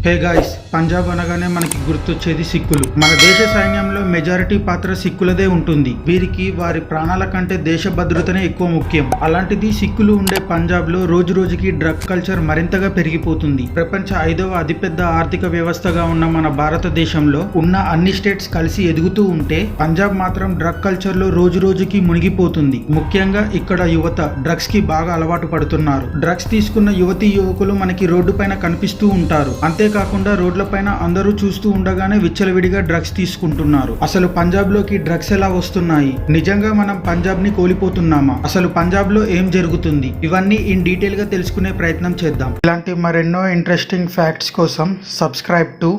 Hey guys, Punjab అనగానే మనకి గుర్తొచ్చేది సిక్కులు. మన దేశ సైన్యంలో మెజారిటీ పాత్ర సిక్కులదే ఉంటుంది. వీరికి వారి ప్రాణాల కంటే దేశ భద్రతనే ఎక్కువ ముఖ్యం. అలాంటిది సిక్కులు ఉండే పంజాబ్ లో రోజు రోజుకి డ్రగ్ కల్చర్ మరింతగా పెరిగిపోతుంది. ప్రపంచ 5వ అతిపెద్ద ఆర్థిక వ్యవస్థగా ఉన్న మన భారతదేశంలో ఉన్న అన్ని స్టేట్స్ కలిసి ఎదుగుతూ ఉంటే పంజాబ్ మాత్రం డ్రగ్ కల్చర్ లో రోజు రోజుకి మునిగిపోతుంది. ముఖ్యంగా ఇక్కడ యువత డ్రగ్స్ కి బాగా అలవాటు పడుతున్నారు. డ్రగ్స్ తీసుకున్న యువతీ యువకులు మనకి రోడ్డు పైన కనిపిస్తూ ఉంటారు. అంతేకాకుండా రోడ్లపైన అందరూ చూస్తూ ఉండగానే విచ్చలవిడిగా డ్రగ్స్ తీసుకుంటున్నారు. అసలు పంజాబ్ లోకి డ్రగ్స్ ఎలా వస్తున్నాయి? నిజంగా మనం పంజాబ్ ని కోల్పోతున్నామా? అసలు పంజాబ్ లో ఏం జరుగుతుంది? ఇవన్నీ ఇన్ డీటెయిల్ గా తెలుసుకునే ప్రయత్నం చేద్దాం. ఇలాంటి మరెన్నో ఇంట్రెస్టింగ్ ఫ్యాక్ట్స్ కోసం సబ్స్క్రైబ్ టు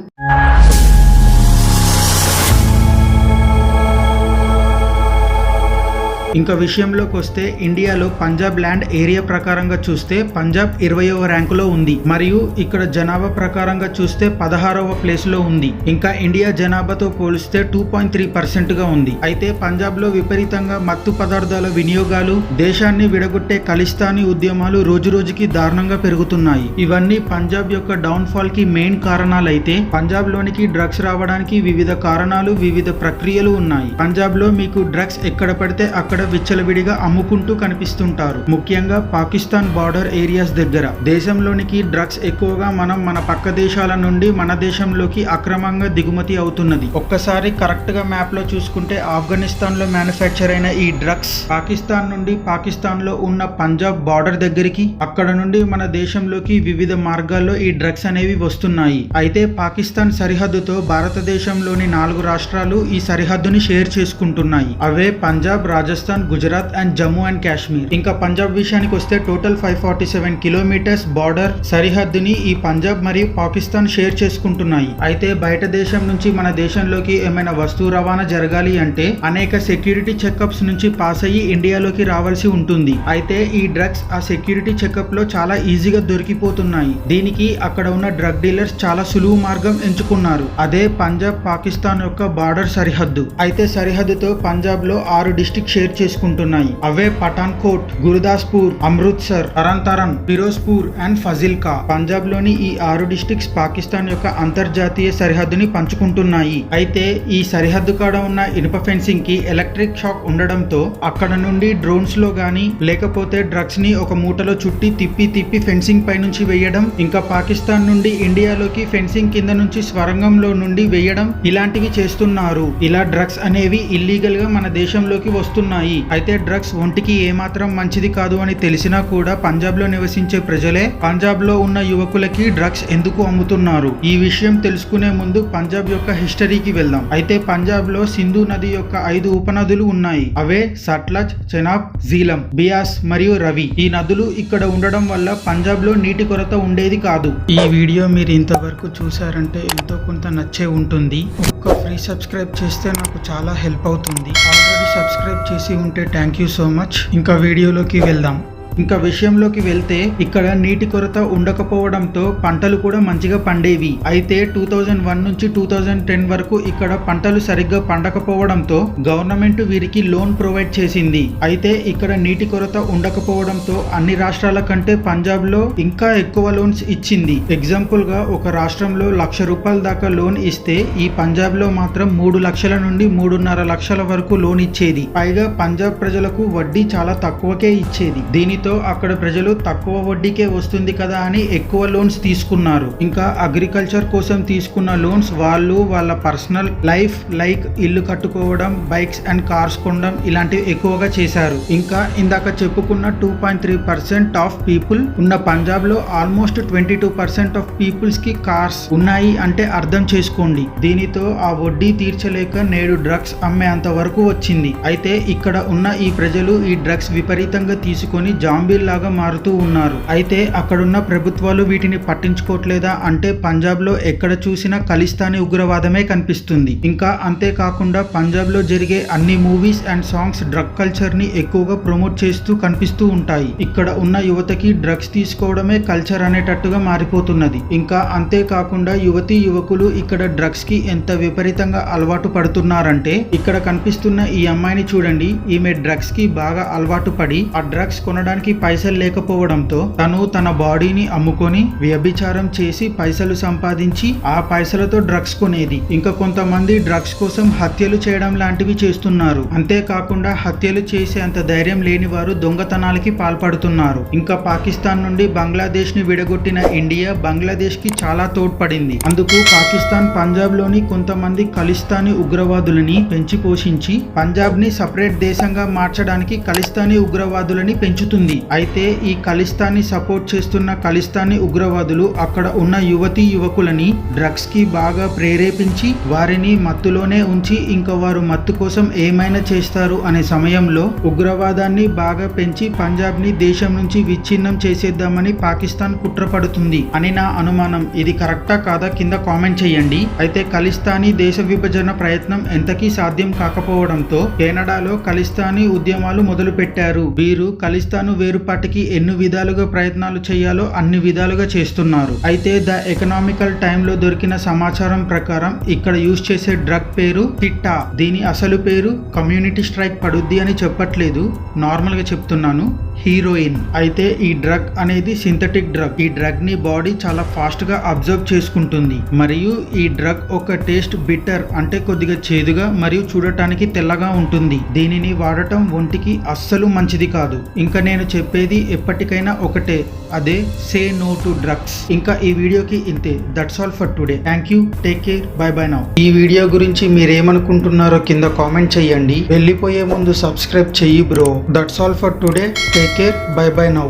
ఇంకా విషయంలోకి వస్తే ఇండియాలో పంజాబ్ ల్యాండ్ ఏరియా ప్రకారంగా చూస్తే పంజాబ్ 20వ ర్యాంకులో ఉంది. మరియు ఇక్కడ జనాభా ప్రకారంగా చూస్తే 16వ ప్లేస్ లో ఉంది. ఇంకా ఇండియా జనాభాతో పోలిస్తే 2.3% గా ఉంది. అయితే పంజాబ్ లో విపరీతంగా మత్తు పదార్థాల వినియోగాలు, దేశాన్ని విడగొట్టే ఖలిస్తానీ ఉద్యమాలు రోజు రోజుకి దారుణంగా పెరుగుతున్నాయి. ఇవన్నీ పంజాబ్ యొక్క డౌన్ ఫాల్ కి మెయిన్ కారణాలైతే పంజాబ్ లోనికి డ్రగ్స్ రావడానికి వివిధ కారణాలు, వివిధ ప్రక్రియలు ఉన్నాయి. పంజాబ్ లో మీకు డ్రగ్స్ ఎక్కడ పడితే అక్కడ విచ్చలవిడిగా అమ్ముకుంటూ కనిపిస్తుంటారు. ముఖ్యంగా పాకిస్తాన్ బార్డర్ ఏరియాస్ దగ్గర. దేశంలోనికి డ్రగ్స్ ఎక్కువగా మన పక్క దేశాల నుండి మన దేశంలోకి అక్రమంగా దిగుమతి అవుతున్నది. ఒక్కసారి కరెక్ట్ గా మ్యాప్ లో చూసుకుంటే ఆఫ్ఘనిస్తాన్ లో మ్యానుఫ్యాక్చర్ అయిన ఈ డ్రగ్స్ పాకిస్తాన్ నుండి పాకిస్తాన్ లో ఉన్న పంజాబ్ బార్డర్ దగ్గరికి, అక్కడ నుండి మన దేశంలోకి వివిధ మార్గాల్లో ఈ డ్రగ్స్ అనేవి వస్తున్నాయి. అయితే పాకిస్తాన్ సరిహద్దుతో భారతదేశంలోని 4 రాష్ట్రాలు ఈ సరిహద్దుని షేర్ చేసుకుంటున్నాయి. అవే పంజాబ్, రాజస్థాన్, గుజరాత్ అండ్ జమ్మూ అండ్ కాశ్మీర్. ఇంకా పంజాబ్ విషయానికి వస్తే టోటల్ 547 కిలోమీటర్స్ బార్డర్ సరిహద్దుని ఈ పంజాబ్ మరియు పాకిస్తాన్ షేర్ చేసుకుంటున్నాయి. అయితే బయట దేశం నుంచి మన దేశంలోకి ఏమైనా వస్తువు రవాణా జరగాలి అంటే అనేక సెక్యూరిటీ చెకప్స్ నుంచి పాస్ అయ్యి ఇండియాలోకి రావాల్సి ఉంటుంది. అయితే ఈ డ్రగ్స్ ఆ సెక్యూరిటీ చెకప్ లో చాలా ఈజీగా దొరికిపోతున్నాయి. దీనికి అక్కడ ఉన్న డ్రగ్ డీలర్స్ చాలా సులువు మార్గం ఎంచుకున్నారు. అదే పంజాబ్ పాకిస్తాన్ యొక్క బార్డర్ సరిహద్దు. అయితే సరిహద్దుతో పంజాబ్ లో 6 డిస్ట్రిక్ట్ షేర్ చేసుకుంటున్నాయి. అవే పఠాన్కోట్, గురుదాస్పూర్, అమృత్సర్, తరణ్, ఫిరోజ్పూర్ అండ్ ఫజిల్కా. పంజాబ్ లోని ఈ 6 డిస్ట్రిక్ట్స్ పాకిస్తాన్ యొక్క అంతర్జాతీయ సరిహద్దుని పంచుకుంటున్నాయి. అయితే ఈ సరిహద్దు కాడ ఉన్న ఇనుప ఫెన్సింగ్ కి ఎలక్ట్రిక్ షాక్ ఉండడంతో అక్కడ నుండి డ్రోన్స్ లో గానీ లేకపోతే డ్రగ్స్ ని ఒక మూటలో చుట్టి తిప్పి ఫెన్సింగ్ పై నుంచి వేయడం, ఇంకా పాకిస్తాన్ నుండి ఇండియాలోకి ఫెన్సింగ్ కింద నుంచి స్వరంగంలో నుండి వేయడం, ఇలాంటివి చేస్తున్నారు. ఇలా డ్రగ్స్ అనేవి ఇల్లీగల్ గా మన దేశంలోకి వస్తున్నాయి. అయితే డ్రగ్స్ ఒంటికి ఏమాత్రం మంచిది కాదు అని తెలిసినా కూడా పంజాబ్ లో నివసించే ప్రజలే పంజాబ్ లో ఉన్న యువకులకి డ్రగ్స్ ఎందుకు అమ్ముతున్నారు? ఈ విషయం తెలుసుకునే ముందు పంజాబ్ యొక్క హిస్టరీకి వెళ్దాం. అయితే పంజాబ్ లో సింధు నది యొక్క 5 ఉపనదులు ఉన్నాయి. అవే సట్లజ్, చెనాబ్, జీలం, బియాస్ మరియు రవి. ఈ నదులు ఇక్కడ ఉండడం వల్ల పంజాబ్ లో నీటి కొరత ఉండేది కాదు. ఈ వీడియో మీరు ఇంతవరకు చూసారంటే ఎంతో కొంత నచ్చే ఉంటుంది. ఒక్క ఫ్రీ సబ్స్క్రైబ్ చేస్తే నాకు చాలా హెల్ప్ అవుతుంది. ఆల్రెడీ సబ్స్క్రైబ్ చేసి ఉంటే థ్యాంక్ యూ సో మచ్. ఇంకా వీడియోలోకి వెళ్దాం. ఇంకా విషయంలోకి వెళ్తే ఇక్కడ నీటి కొరత ఉండకపోవడంతో పంటలు కూడా మంచిగా పండేవి. అయితే 2001 నుంచి 2010 వరకు ఇక్కడ పంటలు సరిగ్గా పండకపోవడంతో గవర్నమెంట్ వీరికి లోన్ ప్రొవైడ్ చేసింది. అయితే ఇక్కడ నీటి కొరత ఉండకపోవడంతో అన్ని రాష్ట్రాల కంటే పంజాబ్ లో ఇంకా ఎక్కువ లోన్స్ ఇచ్చింది. ఎగ్జాంపుల్ గా ఒక రాష్ట్రంలో ₹1,00,000 దాకా లోన్ ఇస్తే ఈ పంజాబ్ లో మాత్రం 3 లక్షల నుండి 3.5 లక్షల వరకు లోన్ ఇచ్చేది. పైగా పంజాబ్ ప్రజలకు వడ్డీ చాలా తక్కువకే ఇచ్చేది. దీనితో అక్కడ ప్రజలు తక్కువ వడ్డీకే వస్తుంది కదా అని ఎక్కువ లోన్స్ తీసుకున్నారు. ఇంకా అగ్రికల్చర్ కోసం తీసుకున్న లోన్స్ వాళ్ళు వాళ్ళ పర్సనల్ లైఫ్ లైక్ ఇల్లు కట్టుకోవడం, బైక్స్ అండ్ కార్స్ కొనడం ఇలాంటివి ఎక్కువగా చేశారు. ఇంకా ఇందాక చెప్పుకున్న 2.3% ఆఫ్ పీపుల్ ఉన్న పంజాబ్ లో ఆల్మోస్ట్ 22% ఆఫ్ పీపుల్స్ కి కార్స్ ఉన్నాయి అంటే అర్థం చేసుకోండి. దీనితో ఆ వడ్డీ తీర్చలేక నేడు డ్రగ్స్ అమ్మే అంత వరకు వచ్చింది. అయితే ఇక్కడ ఉన్న ఈ ప్రజలు ఈ డ్రగ్స్ విపరీతంగా తీసుకొని లాగా మారుతూ ఉన్నారు. అయితే అక్కడున్న ప్రభుత్వాలు వీటిని పట్టించుకోవట్లేదా అంటే పంజాబ్ లో ఎక్కడ చూసినా ఖలిస్తానీ ఉగ్రవాదమే కనిపిస్తుంది. ఇంకా అంతేకాకుండా పంజాబ్ లో జరిగే అన్ని movies and songs drug culture ని ఎక్కువగా ప్రమోట్ చేస్తూ కనిపిస్తూ ఉంటాయి. ఇక్కడ ఉన్న యువతకి డ్రగ్స్ తీసుకోవడమే కల్చర్ అనేటట్టుగా మారిపోతున్నది. ఇంకా అంతేకాకుండా యువతీ యువకులు ఇక్కడ డ్రగ్స్ కి ఎంత విపరీతంగా అలవాటు పడుతున్నారంటే ఇక్కడ కనిపిస్తున్న ఈ అమ్మాయిని చూడండి. ఈమె డ్రగ్స్ కి బాగా అలవాటు పడి ఆ డ్రగ్స్ కొనడానికి కొనడానికి పైసలు లేకపోవడంతో తను తన బాడీని అమ్ముకొని వ్యభిచారం చేసి పైసలు సంపాదించి ఆ పైసలతో డ్రగ్స్ కొనేది. ఇంకా కొంతమంది డ్రగ్స్ కోసం హత్యలు చేయడం లాంటివి చేస్తున్నారు. అంతేకాకుండా హత్యలు చేసే అంత ధైర్యం లేని వారు దొంగతనాలకి పాల్పడుతున్నారు. ఇంకా పాకిస్తాన్ నుండి బంగ్లాదేశ్ ని విడగొట్టిన ఇండియా బంగ్లాదేశ్ కి చాలా తోడ్పడింది. అందుకు పాకిస్తాన్ పంజాబ్ లోని కొంతమంది ఖలిస్తానీ ఉగ్రవాదులని పెంచి పోషించి పంజాబ్ ని సపరేట్ దేశంగా మార్చడానికి ఖలిస్తానీ ఉగ్రవాదులని పెంచుతుంది. అయితే ఈ ఖలిస్తానీ సపోర్ట్ చేస్తున్న ఖలిస్తానీ ఉగ్రవాదులు అక్కడ ఉన్న యువతీ యువకులని డ్రగ్స్ కి బాగా ప్రేరేపించి వారిని మత్తులోనే ఉంచి ఇంకా వారు మత్తు కోసం ఏమైనా చేస్తారు అనే సమయంలో ఉగ్రవాదాన్ని బాగా పెంచి పంజాబ్ ని దేశం నుంచి విచ్ఛిన్నం చేసేద్దామని పాకిస్తాన్ కుట్రపడుతుంది అని నా అనుమానం. ఇది కరెక్టా కాదా కింద కామెంట్ చేయండి. అయితే ఖలిస్తానీ దేశ విభజన ప్రయత్నం ఎంతకీ సాధ్యం కాకపోవడంతో కెనడాలో ఖలిస్తానీ ఉద్యమాలు మొదలు పెట్టారు. వీరు ఖలిస్తాను వేరుపాటికి ఎన్ని విధాలుగా ప్రయత్నాలు చేయాలో అన్ని విధాలుగా చేస్తున్నారు. అయితే ద ఎకనామికల్ టైమ్ లో దొరికిన సమాచారం ప్రకారం ఇక్కడ యూజ్ చేసే డ్రగ్ పేరు టిట్టా. దీని అసలు పేరు కమ్యూనిటీ స్ట్రైక్ పడుద్ది అని చెప్పట్లేదు, నార్మల్ గా చెప్తున్నాను, హీరోయిన్. అయితే ఈ డ్రగ్ అనేది సింథటిక్ డ్రగ్. ఈ డ్రగ్ ని బాడీ చాలా ఫాస్ట్ గా అబ్జర్వ్ చేసుకుంటుంది. మరియు ఈ డ్రగ్ ఒక టేస్ట్ బిటర్ అంటే కొద్దిగా చేదుగా మరియు చూడటానికి తెల్లగా ఉంటుంది. దీనిని వాడటం ఒంటికి అస్సలు మంచిది కాదు. ఇంకా నేను చెప్పేది ఎప్పటికైనా ఒకటే, అదే సే నో టు డ్రగ్స్. ఇంకా ఈ వీడియోకి ఇంతే. That's all for today. Thank you, take care, by by now. ఈ వీడియో గురించి మీరేమనుకుంటున్నారో కింద కామెంట్ చేయండి. వెళ్ళిపోయే ముందు సబ్స్క్రైబ్ చెయ్యి bro. That's all for today. Take care, by by now.